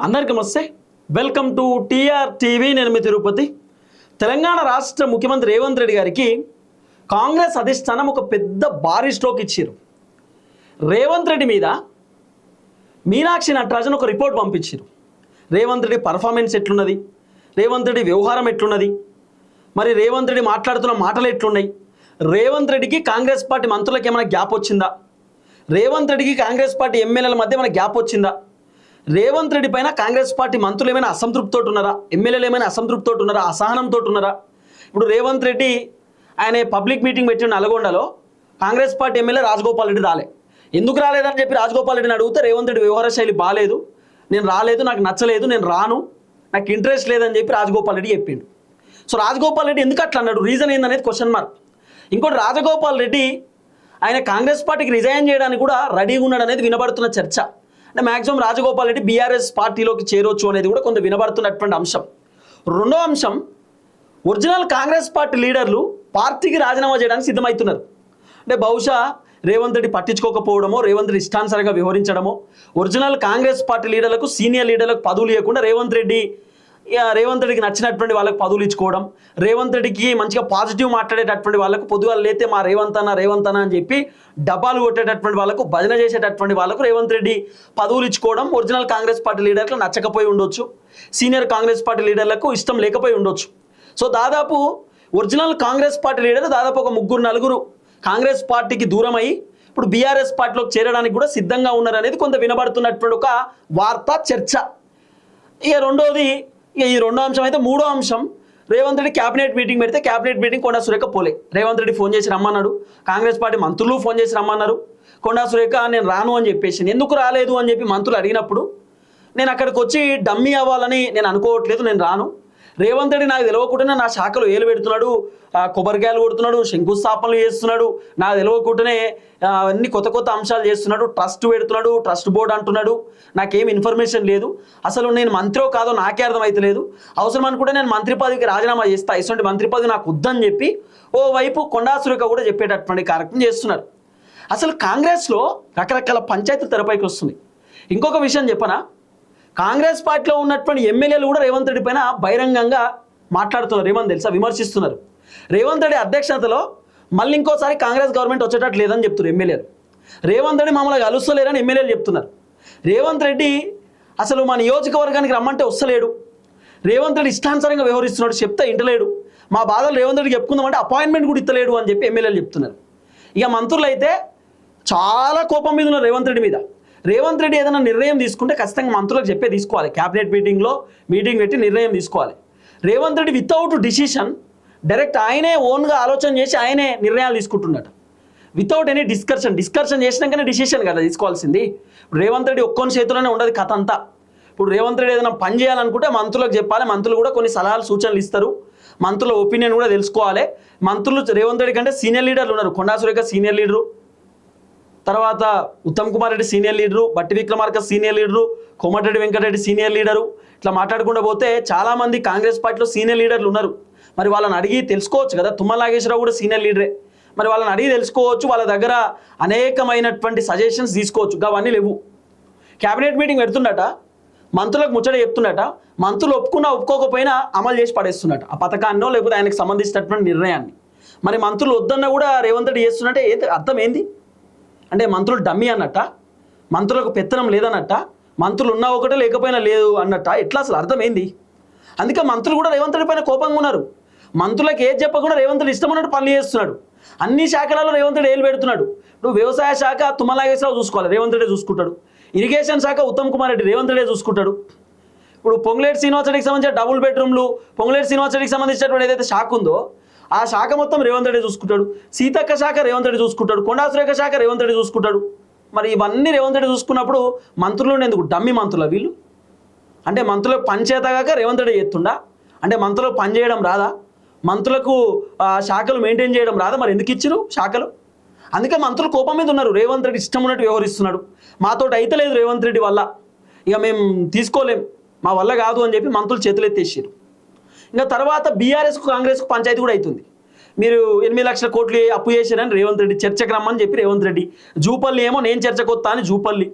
అందరికీ నమస్తే. Welcome to TR TV. నేను మీ తిరుపతి. తెలంగాణ రాష్ట్ర ముఖ్యమంత్రి రేవంత్ రెడ్డి గారికి కాంగ్రెస్ అధిష్టానం ఒక పెద్ద భారీ స్ట్రోక్ ఇచ్చారు. రేవంత్ రెడ్డి మీద మీనాక్షి నటరాజన్ ఒక రిపోర్ట్ పంపించారు. రేవంత్ రెడ్డి పర్ఫార్మెన్స్ ఎట్లున్నది, రేవంత్ రెడ్డి వ్యవహారం ఎట్లున్నది, మరి రేవంత్ రెడ్డి మాట్లాడుతున్న మాటలు ఎట్లున్నాయి, రేవంత్ రెడ్డికి కాంగ్రెస్ పార్టీ మంత్రులకు ఏమైనా గ్యాప్ వచ్చిందా, రేవంత్ రెడ్డికి కాంగ్రెస్ పార్టీ ఎమ్మెల్యేల మధ్య ఏమైనా గ్యాప్ వచ్చిందా, రేవంత్ రెడ్డి పైన కాంగ్రెస్ పార్టీ మంత్రులు ఏమైనా అసంతృప్తితో ఉన్నారా, ఎమ్మెల్యేలు ఏమైనా అసంతృప్తితో ఉన్నారా, అసహనంతో ఉన్నారా. ఇప్పుడు రేవంత్ రెడ్డి ఆయన పబ్లిక్ మీటింగ్ పెట్టిన నల్గొండలో కాంగ్రెస్ పార్టీ ఎమ్మెల్యే రాజగోపాల్ రెడ్డి రాలే. ఎందుకు రాలేదని చెప్పి రాజగోపాల్ రెడ్డిని అడిగితే రేవంత్ రెడ్డి వ్యవహార శైలి బాగాలేదు, నేను రాలేదు, నాకు నచ్చలేదు, నేను రాను, నాకు ఇంట్రెస్ట్ లేదని చెప్పి రాజగోపాల్ రెడ్డి చెప్పిండు. సో రాజగోపాల్ రెడ్డి ఎందుకు అట్లా అన్నాడు, రీజన్ ఏందనేది క్వశ్చన్ మార్క్. ఇంకోటి, రాజగోపాల్ రెడ్డి ఆయన కాంగ్రెస్ పార్టీకి రిజైన్ చేయడానికి కూడా రెడీగా ఉన్నాడు అనేది వినబడుతున్న చర్చ. అంటే మ్యాక్సిమం రాజగోపాల్ రెడ్డి బీఆర్ఎస్ పార్టీలోకి చేరొచ్చు అనేది కూడా కొంత వినబడుతున్నటువంటి అంశం. రెండో అంశం, ఒరిజినల్ కాంగ్రెస్ పార్టీ లీడర్లు పార్టీకి రాజీనామా చేయడానికి సిద్ధమవుతున్నారు. అంటే బహుశా రేవంత్ రెడ్డి పట్టించుకోకపోవడమో, రేవంత్ రెడ్డి ఇష్టానుసారంగా వ్యవహరించడమో, ఒరిజినల్ కాంగ్రెస్ పార్టీ లీడర్లకు, సీనియర్ లీడర్లకు పదవులు ఇవ్వకుండా రేవంత్ రెడ్డికి నచ్చినటువంటి వాళ్ళకు పదవులు ఇచ్చుకోవడం, రేవంత్ రెడ్డికి మంచిగా పాజిటివ్ మాట్లాడేటటువంటి వాళ్ళకు పొద్దుగాల లేతే మా రేవంత్ అన్న అని చెప్పి డబ్బాలు కొట్టేటటువంటి వాళ్ళకు, భజన చేసేటటువంటి వాళ్ళకు రేవంత్ రెడ్డి పదవులు ఇచ్చుకోవడం ఒరిజినల్ కాంగ్రెస్ పార్టీ లీడర్లకు నచ్చకపోయి ఉండొచ్చు, సీనియర్ కాంగ్రెస్ పార్టీ లీడర్లకు ఇష్టం లేకపోయి ఉండొచ్చు. సో దాదాపు ఒరిజినల్ కాంగ్రెస్ పార్టీ లీడర్ దాదాపు ఒక 3-4 కాంగ్రెస్ పార్టీకి దూరం అయ్యి ఇప్పుడు బీఆర్ఎస్ పార్టీలోకి చేరడానికి కూడా సిద్ధంగా ఉన్నారనేది కొంత వినబడుతున్నటువంటి ఒక వార్త, చర్చ. ఇక రెండోది, ఈ రెండో అంశం అయితే మూడో అంశం, రేవంత్ రెడ్డి క్యాబినెట్ మీటింగ్ పెడితే క్యాబినెట్ మీటింగ్ కొండా సురేఖ పోలే. రేవంత్ రెడ్డి ఫోన్ చేసి రమ్మన్నాడు, కాంగ్రెస్ పార్టీ మంత్రులు ఫోన్ చేసి రమ్మన్నారు. కొండా సురేఖ నేను రాను అని చెప్పేసి, ఎందుకు రాలేదు అని చెప్పి మంత్రులు అడిగినప్పుడు, నేను అక్కడికి వచ్చి డమ్మీ అవ్వాలని నేను అనుకోవట్లేదు, నేను రాను. రేవంత్ రెడ్డి నాకు తెలియకుండానే నా శాఖలో ఏలు పెడుతున్నాడు, కొబ్బరికాయలు కొడుతున్నాడు, శంకుస్థాపనలు చేస్తున్నాడు, నాకు తెలియకుండానే అన్ని కొత్త అంశాలు చేస్తున్నాడు, ట్రస్ట్ పెడుతున్నాడు, ట్రస్ట్ బోర్డు అంటున్నాడు, నాకేం ఇన్ఫర్మేషన్ లేదు, అసలు నేను మంత్రో కాదో నాకే అర్థమైతలేదు, అవసరం అనుకుంటే నేను మంత్రి పదవికి రాజీనామా చేస్తా, ఇటువంటి మంత్రి పదవి నాకు వద్దని చెప్పి ఓవైపు కొండా సురేఖ కూడా చెప్పేటటువంటి కార్యక్రమం చేస్తున్నారు. అసలు కాంగ్రెస్లో రకరకాల పంచాయతీలు తెరపైకి వస్తుంది. ఇంకొక విషయం చెప్పనా, కాంగ్రెస్ పార్టీలో ఉన్నటువంటి ఎమ్మెల్యేలు కూడా రేవంత్ రెడ్డి పైన బహిరంగంగా మాట్లాడుతున్నారు. ఏమని తెలుసా, విమర్శిస్తున్నారు. రేవంత్ రెడ్డి అధ్యక్షతలో మళ్ళీ ఇంకోసారి కాంగ్రెస్ గవర్నమెంట్ వచ్చేటట్టు లేదని చెప్తున్నారు ఎమ్మెల్యేలు. రేవంత్ రెడ్డి మమ్మల్ని కలుస్తలేరని ఎమ్మెల్యేలు చెప్తున్నారు. రేవంత్ రెడ్డి అసలు మా నియోజకవర్గానికి రమ్మంటే వస్తలేడు, రేవంత్ రెడ్డి ఇష్టానుసారంగా వ్యవహరిస్తున్నాడు, చెప్తే ఇంటలేడు, మా బాధలు రేవంత్ రెడ్డికి చెప్పుకుందామంటే అపాయింట్మెంట్ కూడా ఇస్తలేడు అని చెప్పి ఎమ్మెల్యేలు చెప్తున్నారు. ఇక మంత్రులు అయితే చాలా కోపం మీద ఉన్నారు రేవంత్ రెడ్డి మీద. రేవంత్ రెడ్డి ఏదైనా నిర్ణయం తీసుకుంటే ఖచ్చితంగా మంత్రులకు చెప్పే తీసుకోవాలి, క్యాబినెట్ మీటింగ్ పెట్టి నిర్ణయం తీసుకోవాలి. Revanth Reddy without decision direct ఆయనే ఓన్గా ఆలోచన చేసి ఆయనే నిర్ణయాలు తీసుకుంటున్నట్టు, వితౌట్ ఎనీ డిస్కషన్ చేసినాకనే డిసిషన్ కదా తీసుకోవాల్సింది. రేవంత్ రెడ్డి ఒక్కొని చేతిలోనే ఉండదు కథ అంతా. ఇప్పుడు రేవంత్ రెడ్డి ఏదైనా పని చేయాలనుకుంటే మంత్రులకు చెప్పాలి, మంత్రులు కూడా కొన్ని సలహాలు సూచనలు ఇస్తారు, మంత్రుల ఒపీనియన్ కూడా తెలుసుకోవాలి. మంత్రులు రేవంత్ రెడ్డి కంటే సీనియర్ లీడర్లు ఉన్నారు, కొండా సురేఖ సీనియర్ లీడరు, తర్వాత Uttam Kumar Reddy senior leader, Bhatti Vikramarka senior leader, Komatireddy Venkatreddy senior leader, ఇట్లా మాట్లాడుకుంటూ పోతే చాలామంది కాంగ్రెస్ పార్టీలో సీనియర్ లీడర్లు ఉన్నారు. మరి వాళ్ళని అడిగి తెలుసుకోవచ్చు కదా, తుమ్మల నాగేశ్వరరావు కూడా సీనియర్ లీడరే, మరి వాళ్ళని అడిగి తెలుసుకోవచ్చు, వాళ్ళ దగ్గర అనేకమైనటువంటి సజెషన్స్ తీసుకోవచ్చు. అవన్నీ లేవు. క్యాబినెట్ మీటింగ్ పెడుతుండట, మంత్రులకు ముచ్చట చెప్తుండట, మంత్రులు ఒప్పుకోకపోయినా అమలు చేసి పడేస్తున్నట ఆ పథకాన్నో లేకపోతే ఆయనకు సంబంధించినటువంటి నిర్ణయాన్ని. మరి మంత్రులు వద్దన్నా కూడా రేవంత్ రెడ్డి చేస్తున్నట్టే అర్థం ఏంది? అంటే మంత్రులు డమ్మీ అన్నట్ట, మంత్రులకు పెత్తనం లేదన్నట్ట, మంత్రులు ఉన్నా ఒకటే లేకపోయినా లేదు అన్నట్ట, ఎట్లా అసలు అర్థమైంది? అందుకే మంత్రులు కూడా రేవంత్ రెడ్డి పైన కోపంగా ఉన్నారు. మంత్రులకు ఏది చెప్పకుండా రేవంత్ రెడ్డి ఇష్టం ఉన్నట్టు పనులు చేస్తున్నాడు. అన్ని శాఖలలో రేవంత్ రెడ్డి ఏలు పెడుతున్నాడు. ఇప్పుడు వ్యవసాయ శాఖ తుమ్మల నాగేశ్వరరావు చూసుకోవాలి, రేవంత్ రెడ్డి చూసుకుంటాడు. ఇరిగేషన్ శాఖ ఉత్తమ్ కుమార్ రెడ్డి, రేవంత్ రెడ్డి చూసుకుంటాడు. ఇప్పుడు పొంగులేటి శ్రీనివాస్ రెడ్డికి సంబంధించిన డబుల్ బెడ్రూమ్లు, పొంగులేటి శ్రీనివాస్ రెడ్డికి సంబంధించినటువంటి ఏదైతే శాఖ ఉందో ఆ శాఖ మొత్తం రేవంత్ రెడ్డి చూసుకుంటాడు. సీతక్క శాఖ రేవంత్ రెడ్డి చూసుకుంటాడు, కొండా సురేఖ శాఖ రేవంత్ రెడ్డి చూసుకుంటాడు. మరి ఇవన్నీ రేవంత్ రెడ్డి చూసుకున్నప్పుడు మంత్రులు ఎందుకు డమ్మీ మంత్రులు వీళ్ళు? అంటే మంత్రులకు పని చేతగాక రేవంత్ రెడ్డి చేస్తుండా? అంటే మంత్రులకు పని చేయడం రాదా? మంత్రులకు శాఖలు మెయింటైన్ చేయడం రాదా? మరి ఎందుకు ఇచ్చిరు శాఖలు? అందుకే మంత్రులు కోపం మీద ఉన్నారు. రేవంత్ రెడ్డి ఇష్టం ఉన్నట్టు వ్యవహరిస్తున్నాడు, మాతోటి అయితే లేదు రేవంత్ రెడ్డి వల్ల, ఇక మేము తీసుకోలేం, మా వల్ల కాదు అని చెప్పి మంత్రులు చేతులు ఎత్తేసారు. ఇంకా తర్వాత బీఆర్ఎస్కు కాంగ్రెస్కు పంచాయతీ కూడా అవుతుంది. మీరు 8 లక్షల కోట్లు అప్పు చేశారని రేవంత్ రెడ్డి చర్చకు రమ్మని చెప్పి రేవంత్ రెడ్డి, జూపల్లి ఏమో నేను చర్చకు వస్తా అని జూపల్లి,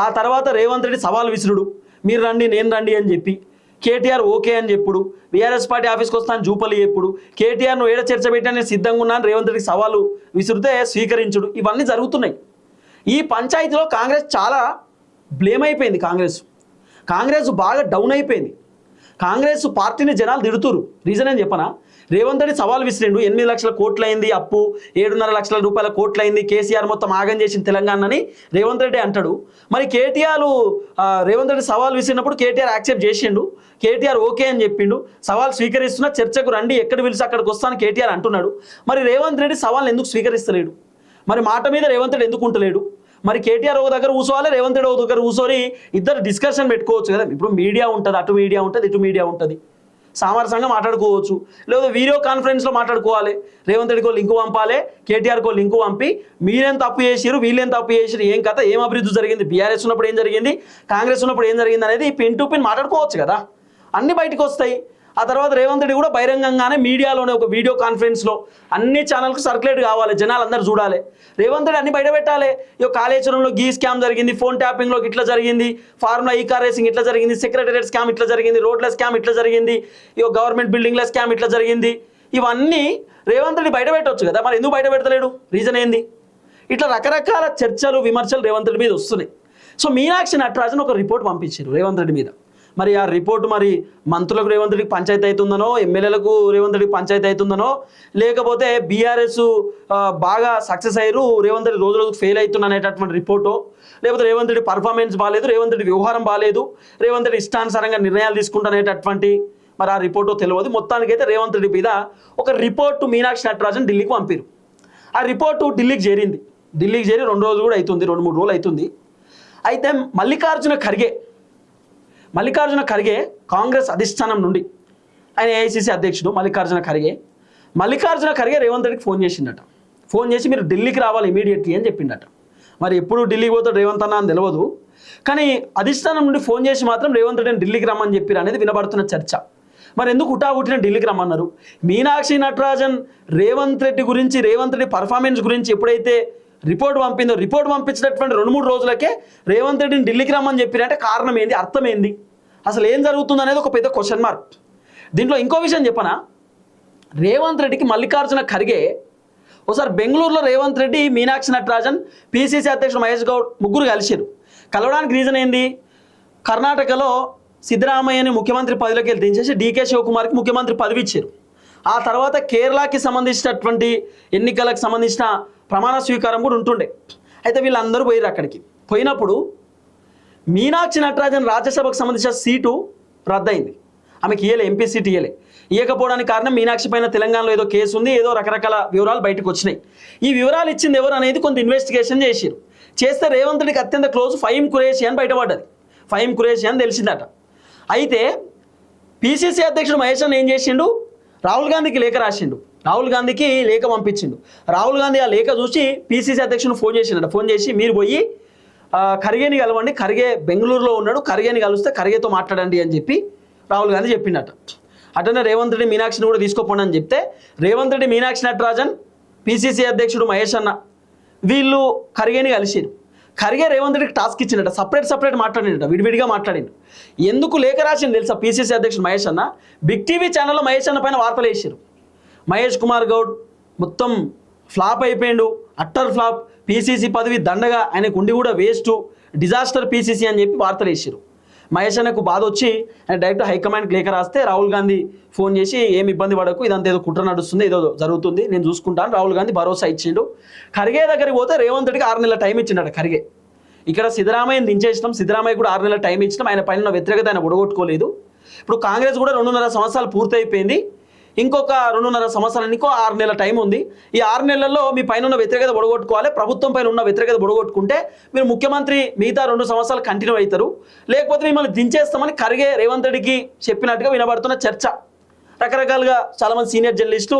ఆ తర్వాత రేవంత్ రెడ్డి సవాల్ విసురుడు, మీరు రండి నేను రండి అని చెప్పి కేటీఆర్ ఓకే అని చెప్పుడు, బీఆర్ఎస్ పార్టీ ఆఫీస్కి వస్తాను జూపల్లి ఎప్పుడు, కేటీఆర్ నువ్వు ఏడ చర్చ పెట్టి నేను సిద్ధంగా ఉన్నాను రేవంత్ రెడ్డికి సవాలు విసిరితే స్వీకరించుడు, ఇవన్నీ జరుగుతున్నాయి. ఈ పంచాయతీలో కాంగ్రెస్ చాలా బ్లేమ్ అయిపోయింది. కాంగ్రెస్ బాగా డౌన్ అయిపోయింది. కాంగ్రెస్ పార్టీని జనాలు తిడుతురు. రీజన్ ఏం చెప్పనా, రేవంత్ రెడ్డి సవాల్ విసిరిండు. 8 లక్షల కోట్లయింది అప్పు, 7.5 లక్షల రూపాయల కోట్లయింది, కేసీఆర్ మొత్తం ఆగం చేసిన తెలంగాణని రేవంత్ రెడ్డి అంటాడు. మరి కేటీఆర్ రేవంత్ రెడ్డి సవాల్ విసిరినప్పుడు కేటీఆర్ యాక్సెప్ట్ చేసిండు, కేటీఆర్ ఓకే అని చెప్పిండు, సవాల్ స్వీకరిస్తున్నా, చర్చకు రండి ఎక్కడ పిలిచి అక్కడికి వస్తాను కేటీఆర్ అంటున్నాడు. మరి రేవంత్ రెడ్డి సవాల్ ఎందుకు స్వీకరిస్తలేడు? మరి మాట మీద రేవంత్ రెడ్డి ఎందుకు ఉంటలేడు? మరి కేటీఆర్ ఒక దగ్గర కూర్చోవాలి, రేవంత్ రెడ్డి ఒక దగ్గర కూర్చొని ఇద్దరు డిస్కషన్ పెట్టుకోవచ్చు కదా. ఇప్పుడు మీడియా ఉంటుంది, అటు మీడియా ఉంటుంది, ఇటు మీడియా ఉంటుంది, సామరస్యంగా మాట్లాడుకోవచ్చు. లేదా వీడియో కాన్ఫరెన్స్లో మాట్లాడుకోవాలి. రేవంత్ రెడ్డికో లింకు పంపాలి, కేటీఆర్కో లింకు పంపి మీరేం తప్పు చేసిరు, వీళ్ళేం తప్పు చేసిరు, ఏం కథ, ఏం అభివృద్ధి జరిగింది, బీఆర్ఎస్ ఉన్నప్పుడు ఏం జరిగింది, కాంగ్రెస్ ఉన్నప్పుడు ఏం జరిగింది అనేది పిన్ టు పిన్ మాట్లాడుకోవచ్చు కదా. అన్నీ బయటకు వస్తాయి. ఆ తర్వాత రేవంత్ రెడ్డి కూడా బహిరంగంగానే మీడియాలోనే ఒక వీడియో కాన్ఫరెన్స్లో అన్ని ఛానల్కు సర్క్యులేట్ కావాలి, జనాలు అందరూ చూడాలి. రేవంత్ రెడ్డి అన్ని బయట పెట్టాలి. ఇక కాళేశ్వరంలో గీ స్కామ్ జరిగింది, ఫోన్ ట్యాపింగ్లో ఇట్లా జరిగింది, ఫార్ములా ఈ కార్ రేసింగ్ ఇట్లా జరిగింది, సెక్రటరియట్ స్కామ్ ఇట్లా జరిగింది, రోడ్ల స్కామ్ ఇట్లా జరిగింది, ఇక గవర్నమెంట్ బిల్డింగ్ల స్కామ్ ఇట్లా జరిగింది, ఇవన్నీ రేవంత్ రెడ్డి బయట పెట్టవచ్చు కదా. మరి ఎందుకు బయట పెడతలేడు? రీజన్ ఏంది? ఇట్లా రకరకాల చర్చలు విమర్శలు రేవంత్ రెడ్డి మీద వస్తున్నాయి. సో మీనాక్షి నటరాజన్ ఒక రిపోర్ట్ పంపించారు రేవంత్ రెడ్డి మీద. మరి ఆ రిపోర్టు మరి మంత్రులకు రేవంత్ రెడ్డికి పంచాయతీ అవుతుందనో, ఎమ్మెల్యేలకు రేవంత్ రెడ్డికి పంచాయతీ అవుతుందనో, లేకపోతే బీఆర్ఎస్ బాగా సక్సెస్ అయ్యారు, రేవంత్ రెడ్డి రోజు రోజుకు ఫెయిల్ అవుతున్న అనేటటువంటి రిపోర్టు, లేకపోతే రేవంత్ రెడ్డి పర్ఫార్మెన్స్ బాగాలేదు, రేవంత్ రెడ్డి వ్యవహారం బాగాలేదు, రేవంత్ రెడ్డి ఇష్టానుసారంగా నిర్ణయాలు తీసుకుంటునేటటువంటి మరి ఆ రిపోర్టు తెలియదు. మొత్తానికైతే రేవంత్ రెడ్డి మీద ఒక రిపోర్టు మీనాక్షి నటరాజన్ ఢిల్లీకి పంపారు. ఆ రిపోర్టు ఢిల్లీకి చేరి 2 రోజులు కూడా అవుతుంది, 2-3 రోజులు అవుతుంది. అయితే మల్లికార్జున ఖర్గే కాంగ్రెస్ అధిష్టానం నుండి, ఆయన ఏఐసిసి అధ్యక్షుడు మల్లికార్జున ఖర్గే రేవంత్ రెడ్డికి ఫోన్ చేసిండట. ఫోన్ చేసి మీరు ఢిల్లీకి రావాలి ఇమీడియట్లీ అని చెప్పిండట. మరి ఎప్పుడు ఢిల్లీకి పోతాడు రేవంత్ అన్న అని తెలియదు, కానీ అధిష్టానం నుండి ఫోన్ చేసి మాత్రం రేవంత్ రెడ్డిని ఢిల్లీకి రమ్మని చెప్పారు అనేది వినబడుతున్న చర్చ. మరి ఎందుకు హుటాహుటిన ఢిల్లీకి రమ్మన్నారు? మీనాక్షి నటరాజన్ రేవంత్ రెడ్డి పర్ఫార్మెన్స్ గురించి ఎప్పుడైతే రిపోర్ట్ పంపించినటువంటి 2-3 రోజులకే రేవంత్ రెడ్డిని ఢిల్లీకి రమ్మని చెప్పినంటే కారణం ఏంది, అర్థం ఏంది, అసలు ఏం జరుగుతుంది అనేది ఒక పెద్ద క్వశ్చన్ మార్క్. దీంట్లో ఇంకో విషయం చెప్పనా, రేవంత్ రెడ్డికి మల్లికార్జున ఖర్గే ఒకసారి బెంగళూరులో రేవంత్ రెడ్డి, మీనాక్షి నటరాజన్, పిసిసి అధ్యక్షుడు మహేష్ గౌడ్ ముగ్గురు కలిసారు. కలవడానికి రీజన్ ఏంది, కర్ణాటకలో సిద్ధరామయ్యని ముఖ్యమంత్రి పదవిలోకి వెళ్ళి దించేసి డీకే శివకుమార్కి ముఖ్యమంత్రి పదవి ఇచ్చారు. ఆ తర్వాత కేరళకి సంబంధించినటువంటి ఎన్నికలకు సంబంధించిన ప్రమాణ స్వీకారం కూడా ఉంటుండే. అయితే వీళ్ళందరూ పోయారు. అక్కడికి పోయినప్పుడు మీనాక్షి నటరాజన్ రాజ్యసభకు సంబంధించిన సీటు రద్దయింది. ఆమెకి ఎంపీ సీటు ఇవ్వకపోవడానికి కారణం మీనాక్షి పైన తెలంగాణలో ఏదో కేసు ఉంది, ఏదో రకరకాల వివరాలు బయటకు వచ్చినాయి. ఈ వివరాలు ఇచ్చింది ఎవరు అనేది కొంత ఇన్వెస్టిగేషన్ చేస్తే రేవంత్ రెడ్డికి అత్యంత క్లోజ్ ఫహీం ఖురేషి అని బయటపడ్డది. ఫహీం ఖురేషి అని తెలిసిందట. అయితే పిసిసి అధ్యక్షుడు మహేష్ అన్న ఏం చేసిండు, రాహుల్ గాంధీకి లేఖ రాసిండు, రాహుల్ గాంధీకి లేఖ పంపించిండు. రాహుల్ గాంధీ ఆ లేఖ చూసి పిసిసి అధ్యక్షుడు ఫోన్ చేసి మీరు పోయి ఖర్గేని కలవండి, ఖర్గే బెంగళూరులో ఉన్నాడు, ఖర్గేని కలిస్తే ఖర్గేతో మాట్లాడండి అని చెప్పి రాహుల్ గాంధీ చెప్పిండట. అటనే రేవంత్ రెడ్డి మీనాక్షిని కూడా తీసుకోపోండి అని చెప్తే రేవంత్ రెడ్డి, మీనాక్షి నటరాజన్, పిసిసి అధ్యక్షుడు మహేష్ అన్న వీళ్ళు ఖర్గేని కలిసిరు. ఖర్గే రేవంత్ రెడ్డికి టాస్క్ ఇచ్చిండట, సపరేట్ మాట్లాడిండట, విడివిడిగా మాట్లాడిండు. ఎందుకు లేఖ రాసింది తెలుసా పిసిసి అధ్యక్షుడు మహేష్ అన్న? బిగ్ టీవీ ఛానల్లో మహేష్ అన్న పైన వార్తలు వేసారు. మహేష్ కుమార్ గౌడ్ మొత్తం ఫ్లాప్ అయిపోయిండు, అట్టర్ ఫ్లాప్, పిసిసి పదవి దండగా, ఆయనకు ఉండి కూడా వేస్ట్, డిజాస్టర్ పిసిసి అని చెప్పి వార్తలు వేసారు. మహేష్ అన్నకు బాధ వచ్చి ఆయన డైరెక్ట్ హైకమాండ్కి లేఖ రాస్తే రాహుల్ గాంధీ ఫోన్ చేసి ఏమి ఇబ్బంది పడకు, ఇదంతా ఏదో కుట్ర నడుస్తుంది, ఏదో జరుగుతుంది, నేను చూసుకుంటాను, రాహుల్ గాంధీ భరోసా ఇచ్చిండు. ఖర్గే దగ్గరికి పోతే రేవంత్ రెడ్డికి 6 నెలల టైం ఇచ్చిండట ఖర్గే. ఇక్కడ సిద్ధరామయ్యని దించేసినాం, సిద్ధరామయ్య కూడా 6 నెలల టైం ఇచ్చినాం, ఆయన పైన వ్యతిరేకత ఆయన ఒడగొట్టుకోలేదు. ఇప్పుడు కాంగ్రెస్ కూడా 2.5 సంవత్సరాలు పూర్తయిపోయింది, ఇంకొక 2.5 సంవత్సరాలు, ఇంకో 6 నెలల టైం ఉంది. ఈ 6 నెలల్లో మీ పైన ఉన్న వ్యతిరేకత బొడగొట్టుకోవాలి, ప్రభుత్వం పైన ఉన్న వ్యతిరేకత బొడగొట్టుకుంటే మీరు ముఖ్యమంత్రి మిగతా 2 సంవత్సరాలు కంటిన్యూ అవుతారు, లేకపోతే మిమ్మల్ని దించేస్తామని ఖర్గే రేవంత్ రెడ్డికి చెప్పినట్టుగా వినబడుతున్న చర్చ. రకరకాలుగా చాలామంది సీనియర్ జర్నలిస్టులు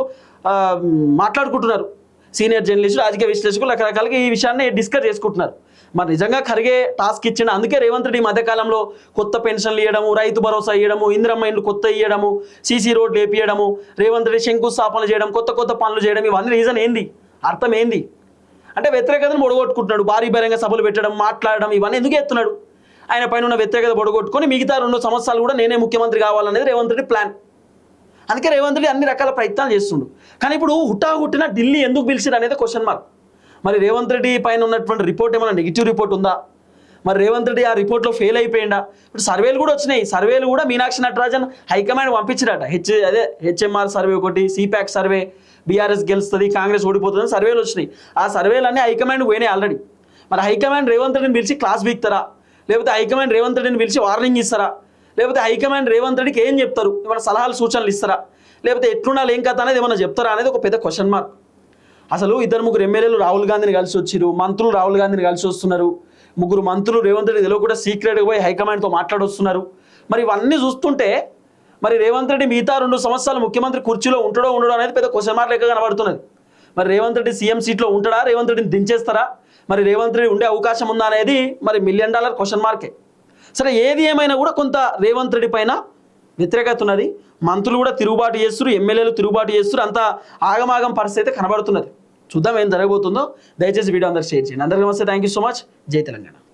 మాట్లాడుకుంటున్నారు, సీనియర్ జర్నలిస్టులు, రాజకీయ విశ్లేషకులు రకరకాలుగా ఈ విషయాన్ని డిస్కస్ చేసుకుంటున్నారు. మరి నిజంగా ఖర్గే టాస్క్ ఇచ్చిండు, అందుకే రేవంత్ రెడ్డి మధ్యకాలంలో కొత్త పెన్షన్లు ఇవ్వడము, రైతు భరోసా ఇవ్వడము, ఇందిరమ్మ ఇండ్లు కొత్త ఇవ్వడము, సీసీ రోడ్లు వేపియడము, రేవంత్ రెడ్డి శంకుస్థాపనలు చేయడం, కొత్త పనులు చేయడం, ఇవన్నీ రీజన్ ఏంది, అర్థం ఏంది అంటే వ్యతిరేకతను ఒడగొట్టుకుంటున్నాడు. భారీ బహిరంగ సభలు పెట్టడం, మాట్లాడడం, ఇవన్నీ ఎందుకు ఎత్తున్నాడు ఆయన పైన ఉన్న వ్యతిరేకత పొడగొట్టుకొని మిగతా 2 సంవత్సరాలు కూడా నేనే ముఖ్యమంత్రి కావాలనేది రేవంత్ రెడ్డి ప్లాన్. అందుకే రేవంత్ రెడ్డి అన్ని రకాల ప్రయత్నాలు చేస్తుండు. కానీ ఇప్పుడు హుటాహుట్టిన ఢిల్లీ ఎందుకు పిలిచిరు అనేది క్వశ్చన్ మార్క్. మరి రేవంత్ రెడ్డి పైన ఉన్నటువంటి రిపోర్ట్ ఏమైనా నెగిటివ్ రిపోర్ట్ ఉందా? మరి రేవంత్ రెడ్డి ఆ రిపోర్ట్లో ఫెయిల్ అయిపోయిందా? ఇప్పుడు సర్వేలు కూడా వచ్చినాయి. సర్వేలు కూడా మీనాక్షి నటరాజన్ హైకమాండ్ పంపించిరట. హెచ్ఎంఆర్ సర్వే ఒకటి, సిప్యాక్ సర్వే, బీఆర్ఎస్ గెలుస్తుంది, కాంగ్రెస్ ఓడిపోతుంది సర్వేలు వచ్చినాయి. ఆ సర్వేలన్నీ హైకమాండ్ పోయినాయి ఆల్రెడీ. మరి హైకమాండ్ రేవంత్ రెడ్డిని పిలిచి క్లాస్ బీక్తారా? లేకపోతే హైకమాండ్ రేవంత్ రెడ్డిని పిలిచి వార్నింగ్ ఇస్తారా? లేకపోతే హైకమాండ్ రేవంత్ రెడ్డికి ఏం చెప్తారు? ఏమైనా సలహాలు సూచనలు ఇస్తారా? లేకపోతే ఎట్లుండాలి ఏం కథ అనేది ఏమైనా చెప్తారా అనేది ఒక పెద్ద క్వశ్చన్ మార్క్. అసలు 2-3 ఎమ్మెల్యేలు రాహుల్ గాంధీని కలిసి వచ్చిరు, మంత్రులు రాహుల్ గాంధీని కలిసి వస్తున్నారు, 3 మంత్రులు రేవంత్ రెడ్డి తెలియక కూడా సీక్రెట్గా పోయి హైకమాండ్తో మాట్లాడొస్తున్నారు. మరి ఇవన్నీ చూస్తుంటే మరి రేవంత్ రెడ్డి మిగతా 2 సంవత్సరాలు ముఖ్యమంత్రి కుర్చీలో ఉంటాడో ఉండడో అనేది పెద్ద క్వశ్చన్ మార్క్ లెక్క కనబడుతున్నది. మరి రేవంత్ రెడ్డి సీఎం సీట్లో ఉంటాడా? రేవంత్ రెడ్డిని దించేస్తారా? మరి రేవంత్ రెడ్డి ఉండే అవకాశం ఉందా అనేది మరి $1 మిలియన్ క్వశ్చన్ మార్కే. సరే, ఏది ఏమైనా కూడా కొంత రేవంత్ రెడ్డి పైన వ్యతిరేకత ఉన్నది. మంత్రులు కూడా తిరుగుబాటు చేస్తున్నారు, ఎమ్మెల్యేలు తిరుగుబాటు చేస్తున్నారు. అంతా ఆగమాగం పరిస్థితి అయితే కనబడుతున్నది. చూద్దాం ఏం జరగబోతుందో. దయచేసి వీడియో అందరూ షేర్ చేయండి. అందరికీ నమస్తే, థ్యాంక్ యూ సో మచ్. జై తెలంగాణ.